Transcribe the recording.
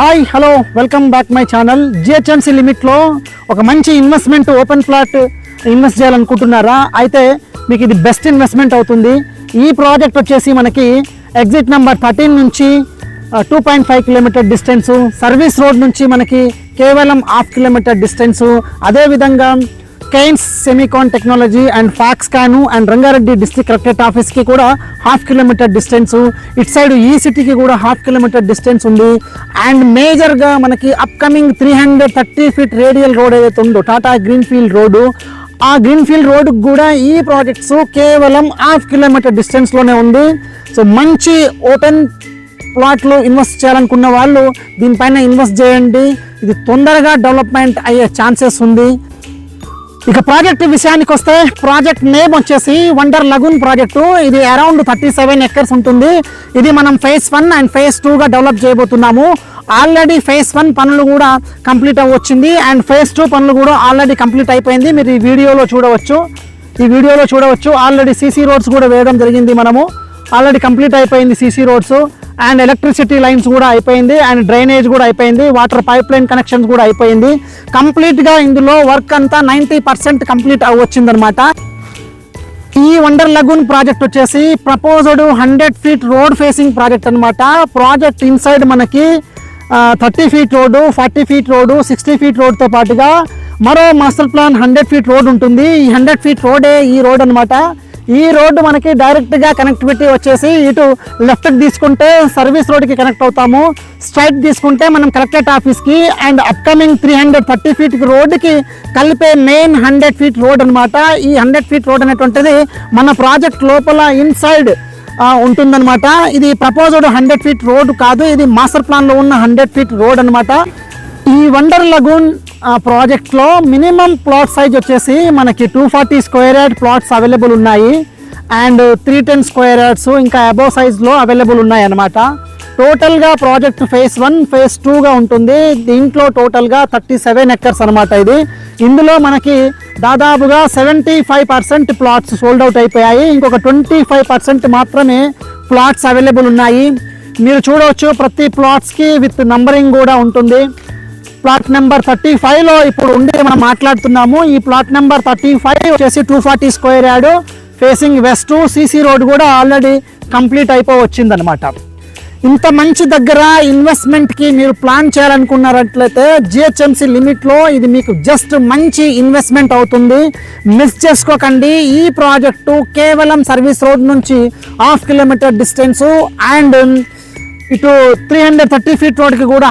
Hi hello welcome back my channel. GHMC లిమిట్లో ఒక మంచి ఇన్వెస్ట్మెంట్ ఓపెన్ ప్లాట్ ఇన్వెస్ట్ చేయాలనుకుంటున్నారా? అయితే మీకు ఇది బెస్ట్ ఇన్వెస్ట్మెంట్ అవుతుంది. ఈ ప్రాజెక్ట్ వచ్చేసి మనకి ఎగ్జిట్ నెంబర్ 13 నుంచి 2.5 కిలోమీటర్ డిస్టెన్సు, సర్వీస్ రోడ్ నుంచి మనకి కేవలం 1/2 కిలోమీటర్ డిస్టెన్సు, అదేవిధంగా Kaynes Semicon Technology and Foxconn and Rangareddy district collectorate ఆఫీస్కి కూడా 1/2 కిలోమీటర్ డిస్టెన్స్, ఇటు సైడ్ ఈ సిటీకి కూడా 1/2 కిలోమీటర్ డిస్టెన్స్ ఉంది. అండ్ మేజర్గా మనకి అప్కమింగ్ 330 ఫీట్ రేడియల్ రోడ్ ఏదైతే ఉందో టాటా గ్రీన్ఫీల్డ్ రోడ్డు, ఆ గ్రీన్ఫీల్డ్ రోడ్డుకు కూడా ఈ ప్రాజెక్ట్స్ కేవలం 1/2 కిలోమీటర్ డిస్టెన్స్లోనే ఉంది. సో మంచి ఓపెన్ ప్లాట్లు ఇన్వెస్ట్ చేయాలనుకున్న వాళ్ళు దీనిపైన ఇన్వెస్ట్ చేయండి. ఇది తొందరగా డెవలప్మెంట్ అయ్యే ఛాన్సెస్ ఉంది. ఇక ప్రాజెక్ట్ విషయానికి వస్తే, ప్రాజెక్ట్ నేమ్ వచ్చేసి వండర్ లగూన్ ప్రాజెక్టు. ఇది అరౌండ్ 37 ఎకర్స్ ఉంటుంది. ఇది మనం ఫేజ్ 1 అండ్ ఫేజ్ 2గా డెవలప్ చేయబోతున్నాము. ఆల్రెడీ ఫేజ్ 1 పనులు కూడా కంప్లీట్ అవ్వచ్చింది అండ్ ఫేజ్ 2 పనులు కూడా ఆల్రెడీ కంప్లీట్ అయిపోయింది. మీరు ఈ వీడియోలో చూడవచ్చు. ఆల్రెడీ సీసీ రోడ్స్ కూడా వేయడం జరిగింది. మనము ఆల్రెడీ కంప్లీట్ అయిపోయింది CC roads and electricity lines కూడా అయిపోయింది అండ్ డ్రైనేజ్ కూడా అయిపోయింది, వాటర్ పైప్ లైన్ కనెక్షన్స్ కూడా అయిపోయింది. కంప్లీట్గా ఇందులో వర్క్ అంతా 90% కంప్లీట్ అవ్వచ్చిందనమాట. ఈ వండర్ లగూన్ ప్రాజెక్ట్ వచ్చేసి proposed 100 feet road facing project అనమాట. ప్రాజెక్ట్ ఇన్సైడ్ మనకి 30 feet road, 40 feet road, 60 feet రోడ్తో పాటుగా మరో మాస్టర్ ప్లాన్ 100 ఫీట్ రోడ్ ఉంటుంది. ఈ 100 ఫీట్ రోడే ఈ రోడ్ అనమాట. ఈ రోడ్డు మనకి డైరెక్ట్గా కనెక్టివిటీ వచ్చేసి ఇటు లెఫ్ట్కి తీసుకుంటే సర్వీస్ రోడ్కి కనెక్ట్ అవుతాము, స్ట్రైట్ తీసుకుంటే మనం కలెక్టరేట్ ఆఫీస్కి అండ్ అప్కమింగ్ 330 ఫీట్ రోడ్డుకి కలిపే మెయిన్ 100 ఫీట్ రోడ్ అనమాట. ఈ 100 ఫీట్ రోడ్ అనేటువంటిది మన ప్రాజెక్ట్ లోపల ఇన్సైడ్ ఉంటుందన్నమాట. ఇది ప్రపోజ్డ్ 100 ఫీట్ రోడ్ కాదు, ఇది మాస్టర్ ప్లాన్లో ఉన్న 100 ఫీట్ రోడ్ అనమాట. ఈ వండర్ లగూన్ ప్రాజెక్ట్లో మినిమం ప్లాట్ సైజ్ వచ్చేసి మనకి 240 స్క్వేర్ యార్డ్ ప్లాట్స్ అవైలబుల్ ఉన్నాయి అండ్ 310 స్క్వేర్ యార్డ్స్ ఇంకా అబోవ్ సైజ్లో అవైలబుల్ ఉన్నాయి అన్నమాట. టోటల్గా ప్రాజెక్ట్ ఫేజ్ 1 ఫేజ్ 2గా ఉంటుంది. దీంట్లో టోటల్గా 37 ఎకర్స్ అనమాట. ఇందులో మనకి దాదాపుగా 75% ప్లాట్స్ సోల్డ్ అవుట్ అయిపోయాయి. ఇంకొక 25% మాత్రమే ప్లాట్స్ అవైలబుల్ ఉన్నాయి. మీరు చూడవచ్చు ప్రతి ప్లాట్స్కి విత్ నంబరింగ్ కూడా ఉంటుంది. ప్లాట్ నెంబర్ 35లో ఇప్పుడు ఉండి మనం మాట్లాడుతున్నాము. ఈ ప్లాట్ నెంబర్ 35 వచ్చేసి 240 square yard facing west, CC road కూడా ఆల్రెడీ కంప్లీట్ అయిపోవచ్చింది అనమాట. ఇంత మంచి దగ్గర ఇన్వెస్ట్మెంట్కి మీరు ప్లాన్ చేయాలనుకున్నట్లయితే జిహెచ్ఎంసీ లిమిట్లో ఇది మీకు జస్ట్ మంచి ఇన్వెస్ట్మెంట్ అవుతుంది. మిస్ చేసుకోకండి. ఈ ప్రాజెక్టు కేవలం సర్వీస్ రోడ్ నుంచి 1/2 కిలోమీటర్ డిస్టెన్సు అండ్ ఇటు 330 ఫీట్ రోడ్కి కూడా